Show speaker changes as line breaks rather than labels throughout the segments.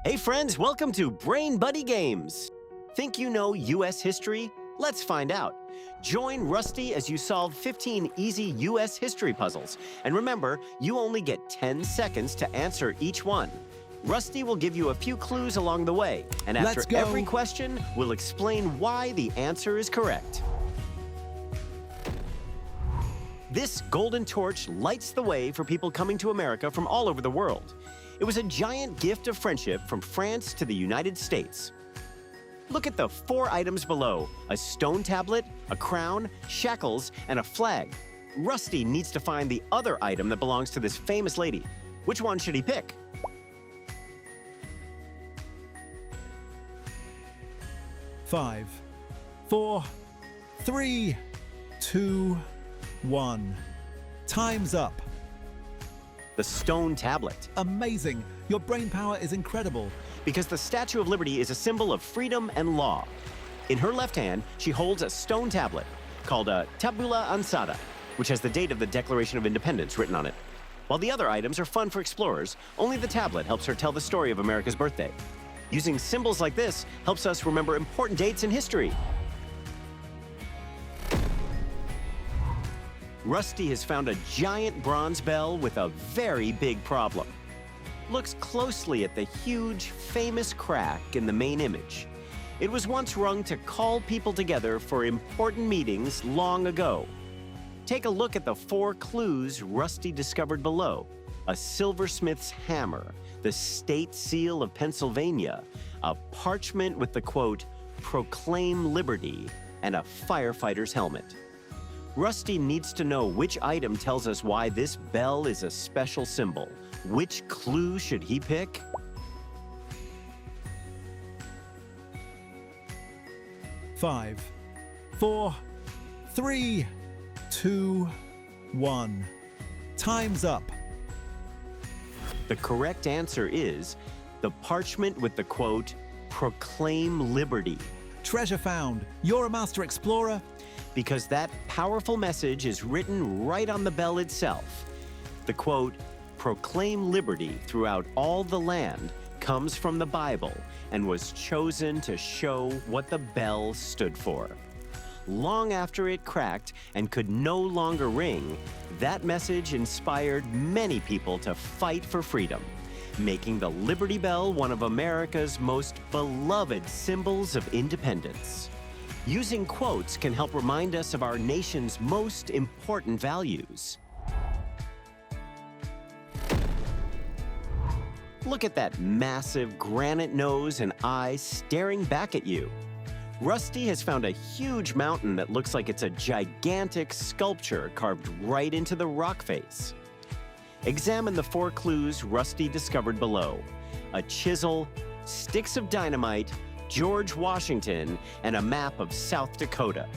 Hey friends, welcome to Brain Buddy Games. Think you know U.S. history? Let's find out. Join Rusty as you solve 15 easy U.S. history puzzles. And remember, you only get 10 seconds to answer each one. Rusty will give you a few clues along the way, and after every question, we'll explain why the answer is correct. This golden torch lights the way for people coming to America from all over the world. It was a giant gift of friendship from France to the United States. Look at the 4 items below: a stone tablet, a crown, shackles, and a flag. Rusty needs to find the other item that belongs to this famous lady. Which one should he pick?
Five, 4, 3, 2, 1. Time's up.
The stone tablet.
Amazing. Your brain power is incredible.
Because the Statue of Liberty is a symbol of freedom and law. In her left hand, she holds a stone tablet called a tabula ansata, which has the date of the Declaration of Independence written on it. While the other items are fun for explorers, only the tablet helps her tell the story of America's birthday. Using symbols like this helps us remember important dates in history. Rusty has found a giant bronze bell with a very big problem. Looks closely at the huge, famous crack in the main image. It was once rung to call people together for important meetings long ago. Take a look at the 4 clues Rusty discovered below: a silversmith's hammer, the state seal of Pennsylvania, a parchment with the quote, "Proclaim Liberty," and a firefighter's helmet. Rusty needs to know which item tells us why this bell is a special symbol. Which clue should he pick?
Five, 4, 3, 2, 1. Time's up.
The correct answer is the parchment with the quote, "Proclaim Liberty."
Treasure found. You're a master explorer.
Because that powerful message is written right on the bell itself. The quote, "Proclaim liberty throughout all the land," comes from the Bible and was chosen to show what the bell stood for. Long after it cracked and could no longer ring, that message inspired many people to fight for freedom, making the Liberty Bell one of America's most beloved symbols of independence. Using quotes can help remind us of our nation's most important values. Look at that massive granite nose and eyes staring back at you. Rusty has found a huge mountain that looks like it's a gigantic sculpture carved right into the rock face. Examine the 4 clues Rusty discovered below: a chisel, sticks of dynamite, George Washington, and a map of South Dakota.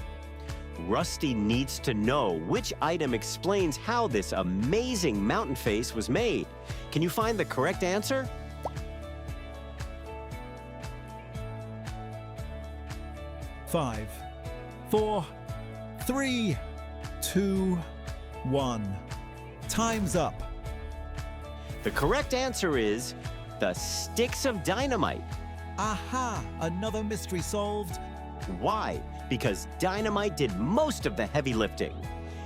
Rusty needs to know which item explains how this amazing mountain face was made. Can you find the correct answer?
Five, 4, 3, 2, 1. Time's up.
The correct answer is the sticks of dynamite.
Aha! Another mystery solved.
Why? Because dynamite did most of the heavy lifting.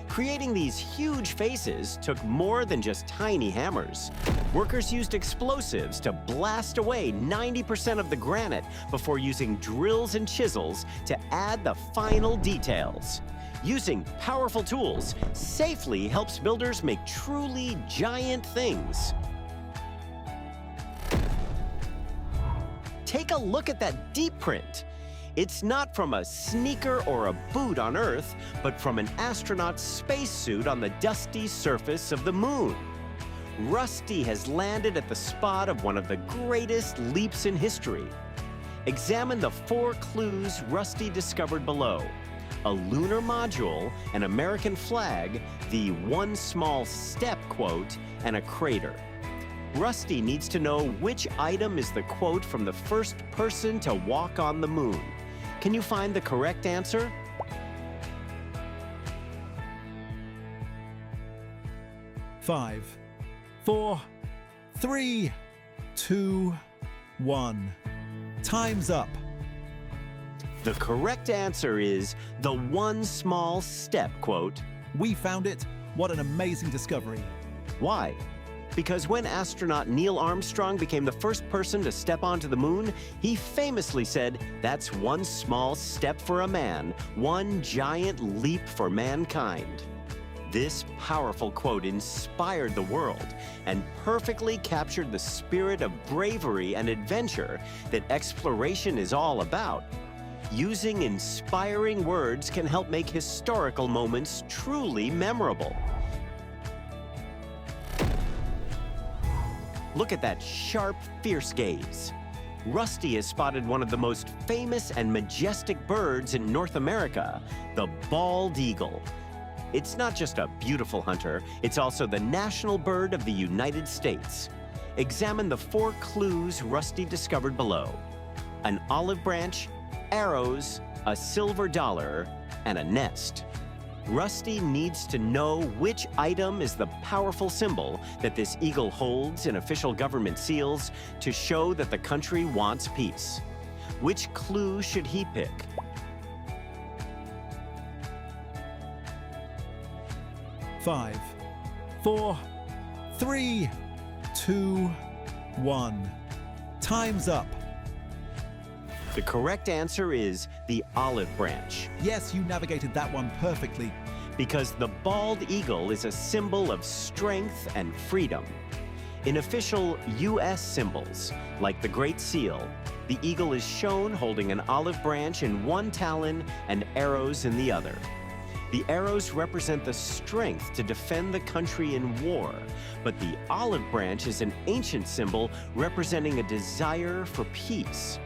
Creating these huge faces took more than just tiny hammers. Workers used explosives to blast away 90% of the granite before using drills and chisels to add the final details. Using powerful tools safely helps builders make truly giant things. Take a look at that deep print. It's not from a sneaker or a boot on Earth, but from an astronaut's spacesuit on the dusty surface of the moon. Rusty has landed at the spot of one of the greatest leaps in history. Examine the 4 clues Rusty discovered below: a lunar module, an American flag, the "one small step" quote, and a crater. Rusty needs to know which item is the quote from the first person to walk on the moon. Can you find the correct answer?
Five, 4, 3, 2, 1. Time's up.
The correct answer is the one small step quote.
We found it. What an amazing discovery.
Why? Because when astronaut Neil Armstrong became the first person to step onto the moon, he famously said, "That's one small step for a man, one giant leap for mankind." This powerful quote inspired the world and perfectly captured the spirit of bravery and adventure that exploration is all about. Using inspiring words can help make historical moments truly memorable. Look at that sharp, fierce gaze. Rusty has spotted one of the most famous and majestic birds in North America, the bald eagle. It's not just a beautiful hunter, it's also the national bird of the United States. Examine the 4 clues Rusty discovered below: an olive branch, arrows, a silver dollar, and a nest. Rusty needs to know which item is the powerful symbol that this eagle holds in official government seals to show that the country wants peace. Which clue should he pick?
Five, 4, 3, 2, 1. Time's up.
The correct answer is the olive branch,
Yes, you navigated that one perfectly.
because the bald eagle is a symbol of strength and freedom. In official U.S. symbols, like the Great Seal, the eagle is shown holding an olive branch in one talon and arrows in the other. The arrows represent the strength to defend the country in war, but the olive branch is an ancient symbol representing a desire for peace.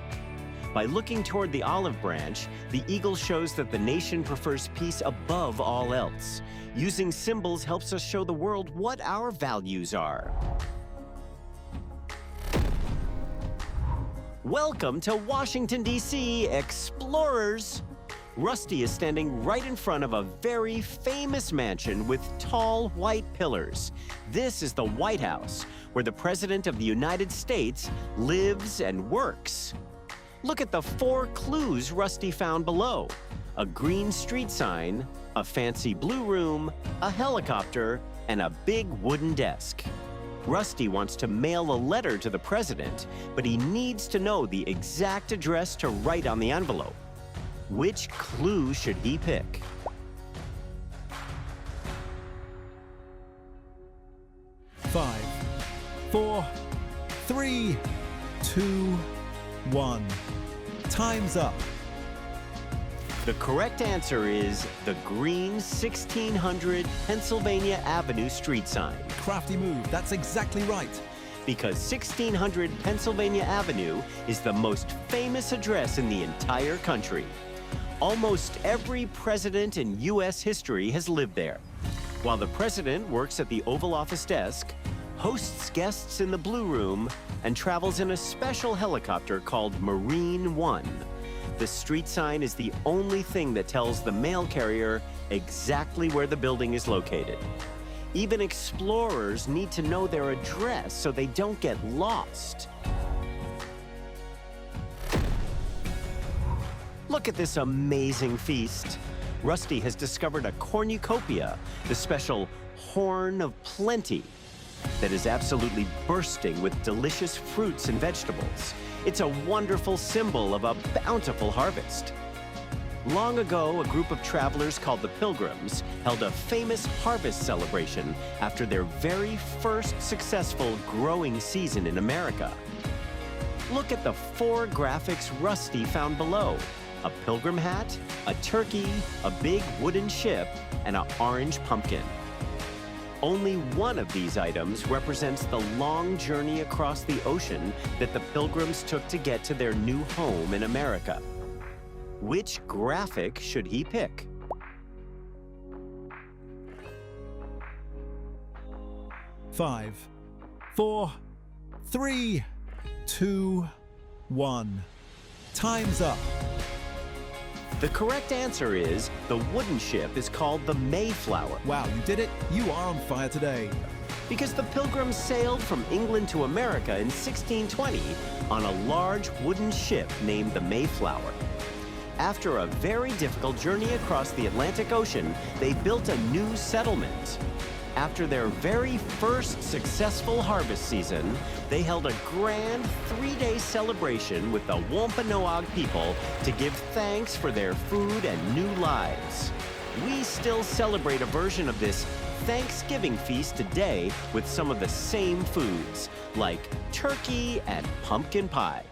By looking toward the olive branch, the eagle shows that the nation prefers peace above all else. Using symbols helps us show the world what our values are. Welcome to Washington, D.C., explorers! Rusty is standing right in front of a very famous mansion with tall white pillars. This is the White House, where the President of the United States lives and works. Look at the 4 clues Rusty found below: a green street sign, a fancy blue room, a helicopter, and a big wooden desk. Rusty wants to mail a letter to the president, but he needs to know the exact address to write on the envelope. Which clue should he pick?
Five, 4, 3, 2, 1. Time's up.
The correct answer is the green 1600 Pennsylvania Avenue street sign,
Crafty move. That's exactly right.
because 1600 Pennsylvania Avenue is the most famous address in the entire country. Almost every president in U.S. history has lived there. While the president works at the Oval Office desk, hosts guests in the Blue Room, and travels in a special helicopter called Marine One. The street sign is the only thing that tells the mail carrier exactly where the building is located. Even explorers need to know their address so they don't get lost. Look at this amazing feast. Rusty has discovered a cornucopia, the special horn of plenty, that is absolutely bursting with delicious fruits and vegetables. It's a wonderful symbol of a bountiful harvest. Long ago, a group of travelers called the Pilgrims held a famous harvest celebration after their very first successful growing season in America. Look at the 4 graphics Rusty found below: a pilgrim hat, a turkey, a big wooden ship, and an orange pumpkin. Only one of these items represents the long journey across the ocean that the Pilgrims took to get to their new home in America. Which graphic should he pick?
Five, 4, 3, 2, 1. Time's up.
The correct answer is the wooden ship is called the Mayflower,
Wow, you did it. You are on fire today.
because the Pilgrims sailed from England to America in 1620 on a large wooden ship named the Mayflower. After a very difficult journey across the Atlantic Ocean, they built a new settlement. After their very first successful harvest season, they held a grand 3-day celebration with the Wampanoag people to give thanks for their food and new lives. We still celebrate a version of this Thanksgiving feast today with some of the same foods, like turkey and pumpkin pie.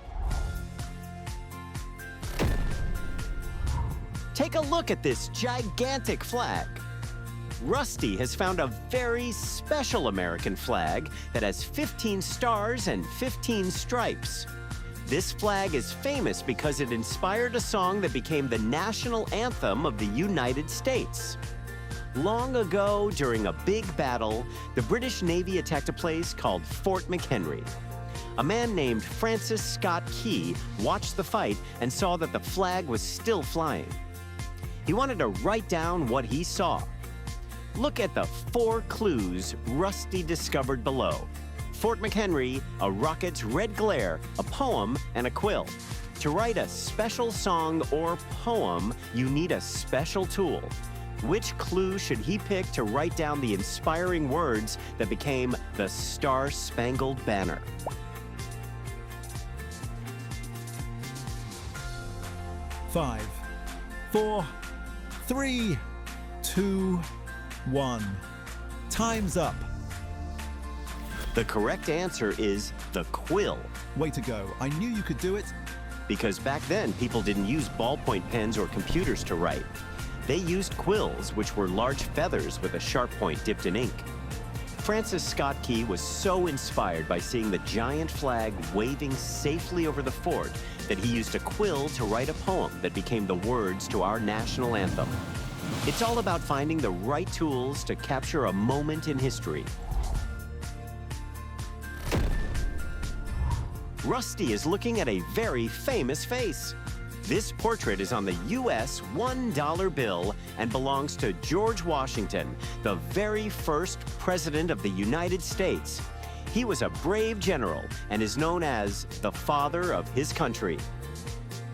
Take a look at this gigantic flag. Rusty has found a very special American flag that has 15 stars and 15 stripes. This flag is famous because it inspired a song that became the national anthem of the United States. Long ago, during a big battle, the British Navy attacked a place called Fort McHenry. A man named Francis Scott Key watched the fight and saw that the flag was still flying. He wanted to write down what he saw. Look at the 4 clues Rusty discovered below. Fort McHenry, a rocket's red glare, a poem, and a quill. To write a special song or poem, you need a special tool. Which clue should he pick to write down the inspiring words that became the Star-Spangled Banner?
Five, 4, 3, 2, 1. Time's up.
The correct answer is the quill.
Way to go. I knew you could do it.
Because back then, people didn't use ballpoint pens or computers to write. They used quills, which were large feathers with a sharp point dipped in ink. Francis Scott Key was so inspired by seeing the giant flag waving safely over the fort that he used a quill to write a poem that became the words to our national anthem. It's all about finding the right tools to capture a moment in history. Rusty is looking at a very famous face. This portrait is on the U.S. $1 bill and belongs to George Washington, the very first president of the United States. He was a brave general and is known as the father of his country.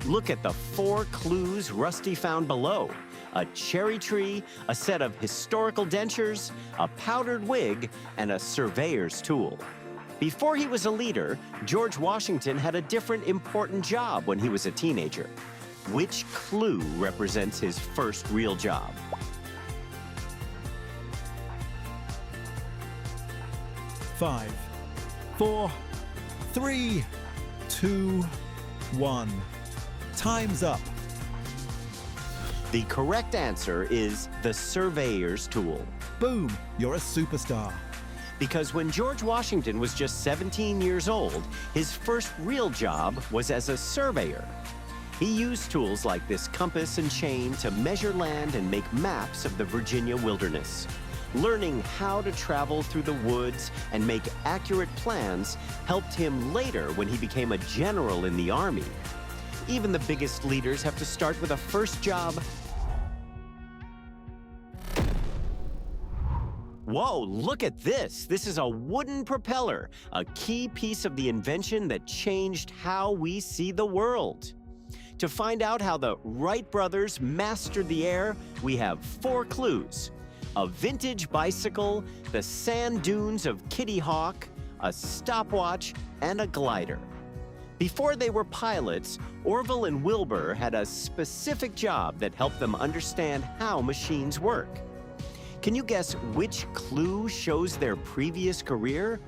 Look at the 4 clues Rusty found below: a cherry tree, a set of historical dentures, a powdered wig, and a surveyor's tool. Before he was a leader, George Washington had a different important job when he was a teenager. Which clue represents his first real job?
Five, 4, 3, 2, 1. Time's up.
The correct answer is the surveyor's tool.
Boom, you're a superstar.
Because when George Washington was just 17 years old, his first real job was as a surveyor. He used tools like this compass and chain to measure land and make maps of the Virginia wilderness. Learning how to travel through the woods and make accurate plans helped him later when he became a general in the army. Even the biggest leaders have to start with a first job. Whoa, look at this. This is a wooden propeller, a key piece of the invention that changed how we see the world. To find out how the Wright brothers mastered the air, we have 4 clues: a vintage bicycle, the sand dunes of Kitty Hawk, a stopwatch, and a glider. Before they were pilots, Orville and Wilbur had a specific job that helped them understand how machines work. Can you guess which clue shows their previous career?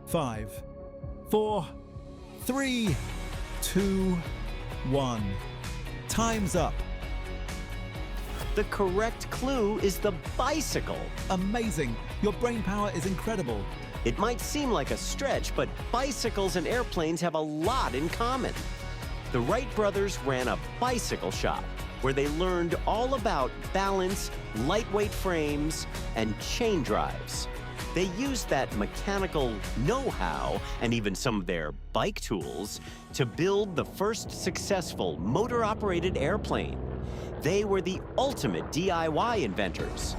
Five, 4, 3, 2, 1. Time's up.
The correct clue is the bicycle.
Amazing. Your brain power is incredible.
It might seem like a stretch, but bicycles and airplanes have a lot in common. The Wright brothers ran a bicycle shop where they learned all about balance, lightweight frames, and chain drives. They used that mechanical know-how and even some of their bike tools to build the first successful motor-operated airplane. They were the ultimate DIY inventors.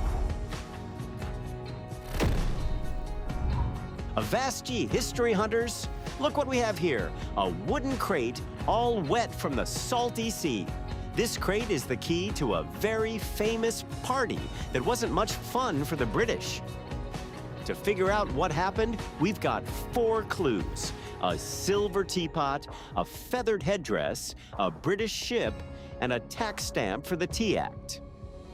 Avast ye, history hunters! Look what we have here, a wooden crate all wet from the salty sea. This crate is the key to a very famous party that wasn't much fun for the British. To figure out what happened, we've got 4 clues: a silver teapot, a feathered headdress, a British ship, and a tax stamp for the Tea Act.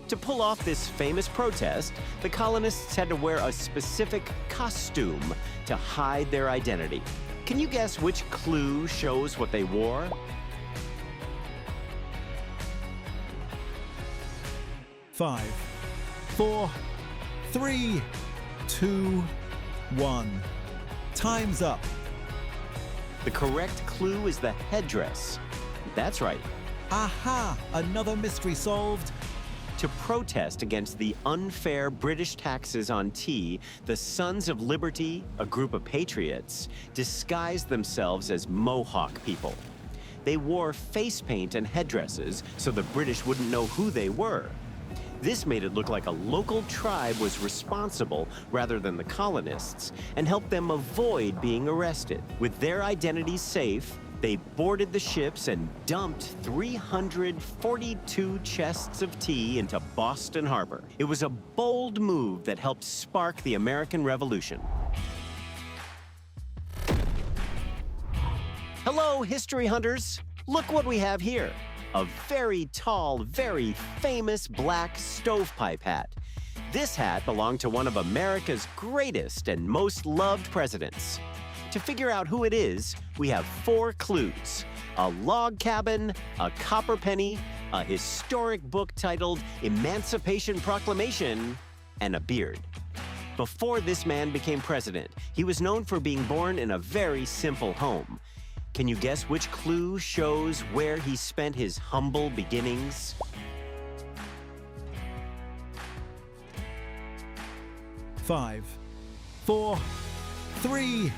To pull off this famous protest, the colonists had to wear a specific costume to hide their identity. Can you guess which clue shows what they wore?
Five, 4, 3, 2, 1. Time's up.
The correct clue is the headdress. That's right.
Aha! Another mystery solved.
To protest against the unfair British taxes on tea, the Sons of Liberty, a group of patriots, disguised themselves as Mohawk people. They wore face paint and headdresses so the British wouldn't know who they were. This made it look like a local tribe was responsible rather than the colonists, and helped them avoid being arrested. With their identities safe, they boarded the ships and dumped 342 chests of tea into Boston Harbor. It was a bold move that helped spark the American Revolution. Hello, history hunters! Look what we have here. A very tall, very famous black stovepipe hat. This hat belonged to one of America's greatest and most loved presidents. To figure out who it is, we have 4 clues: a log cabin, a copper penny, a historic book titled Emancipation Proclamation, and a beard. Before this man became president, he was known for being born in a very simple home. Can you guess which clue shows where he spent his humble beginnings?
Five, 4, 3,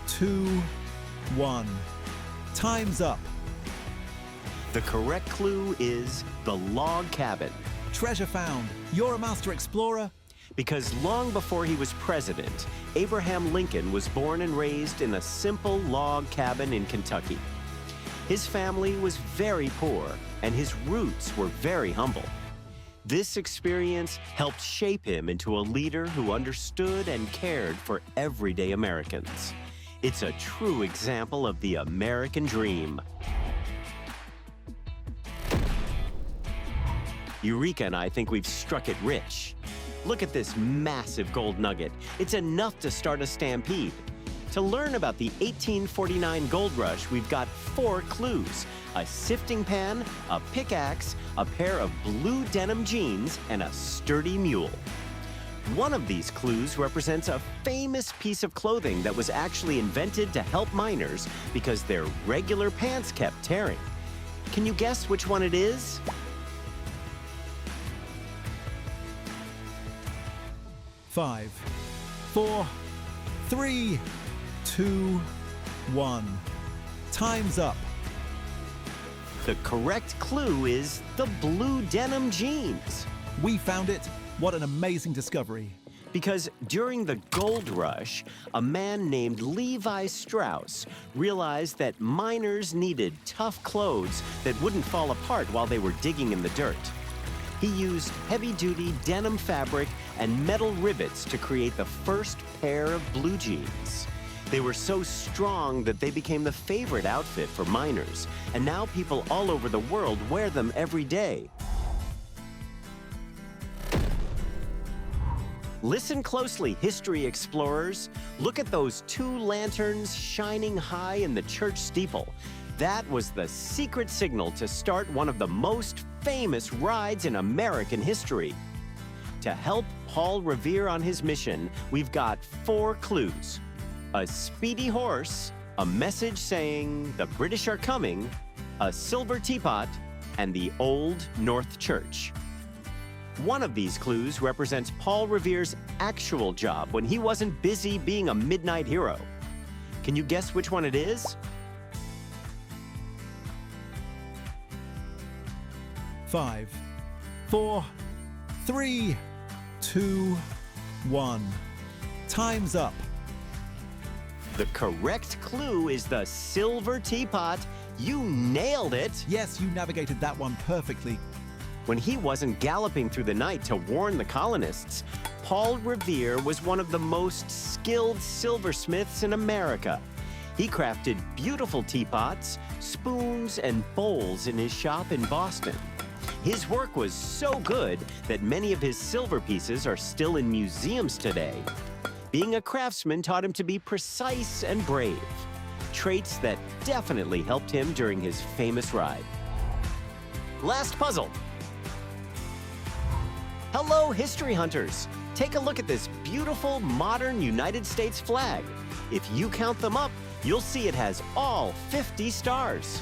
2, 1. Time's up.
The correct clue is the log cabin.
Treasure found. You're a master explorer.
Because long before he was president, Abraham Lincoln was born and raised in a simple log cabin in Kentucky. His family was very poor, and his roots were very humble. This experience helped shape him into a leader who understood and cared for everyday Americans. It's a true example of the American dream. Eureka and I think we've struck it rich. Look at this massive gold nugget. It's enough to start a stampede. To learn about the 1849 gold rush, we've got 4 clues: a sifting pan, a pickaxe, a pair of blue denim jeans, and a sturdy mule. One of these clues represents a famous piece of clothing that was actually invented to help miners because their regular pants kept tearing. Can you guess which one it is?
Five, 4, 3, 2, 1. Time's up.
The correct clue is the blue denim jeans.
We found it. What an amazing discovery.
Because during the gold rush, a man named Levi Strauss realized that miners needed tough clothes that wouldn't fall apart while they were digging in the dirt. He used heavy-duty denim fabric and metal rivets to create the first pair of blue jeans. They were so strong that they became the favorite outfit for miners, and now people all over the world wear them every day. Listen closely, history explorers. Look at those 2 lanterns shining high in the church steeple. That was the secret signal to start one of the most famous rides in American history. To help Paul Revere on his mission, we've got 4 clues: a speedy horse, a message saying the British are coming, a silver teapot, and the Old North Church. One of these clues represents Paul Revere's actual job when he wasn't busy being a midnight hero. Can you guess which one it is?
Five, 4, 3, 2, 1. Time's up.
The correct clue is the silver teapot. You nailed it!
Yes, you navigated that one perfectly.
When he wasn't galloping through the night to warn the colonists, Paul Revere was one of the most skilled silversmiths in America. He crafted beautiful teapots, spoons, and bowls in his shop in Boston. His work was so good that many of his silver pieces are still in museums today. Being a craftsman taught him to be precise and brave, traits that definitely helped him during his famous ride. Last puzzle. Hello, history hunters. Take a look at this beautiful modern United States flag. If you count them up, you'll see it has all 50 stars.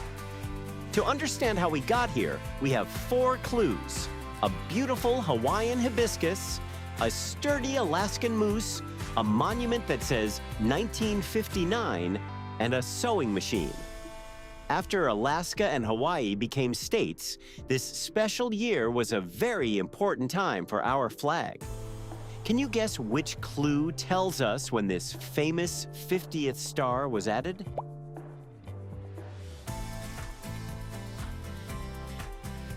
To understand how we got here, we have 4 clues: a beautiful Hawaiian hibiscus, a sturdy Alaskan moose, a monument that says 1959, and a sewing machine. After Alaska and Hawaii became states, this special year was a very important time for our flag. Can you guess which clue tells us when this famous 50th star was added?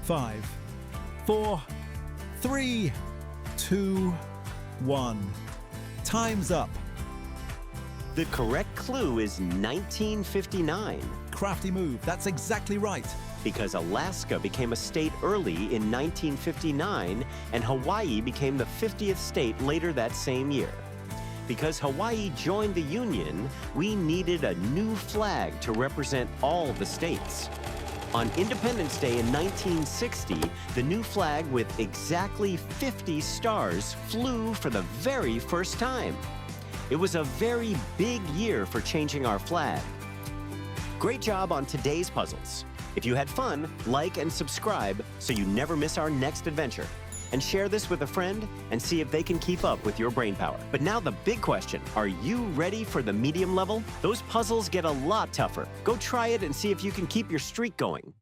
Five, 4, 3, 2, 1. Time's up.
The correct clue is 1959.
Crafty move, that's exactly right.
Because Alaska became a state early in 1959 and Hawaii became the 50th state later that same year. Because Hawaii joined the Union, we needed a new flag to represent all the states. On Independence Day in 1960, the new flag with exactly 50 stars flew for the very first time. It was a very big year for changing our flag. Great job on today's puzzles. If you had fun, like and subscribe so you never miss our next adventure. And share this with a friend and see if they can keep up with your brainpower. But now the big question, are you ready for the medium level? Those puzzles get a lot tougher. Go try it and see if you can keep your streak going.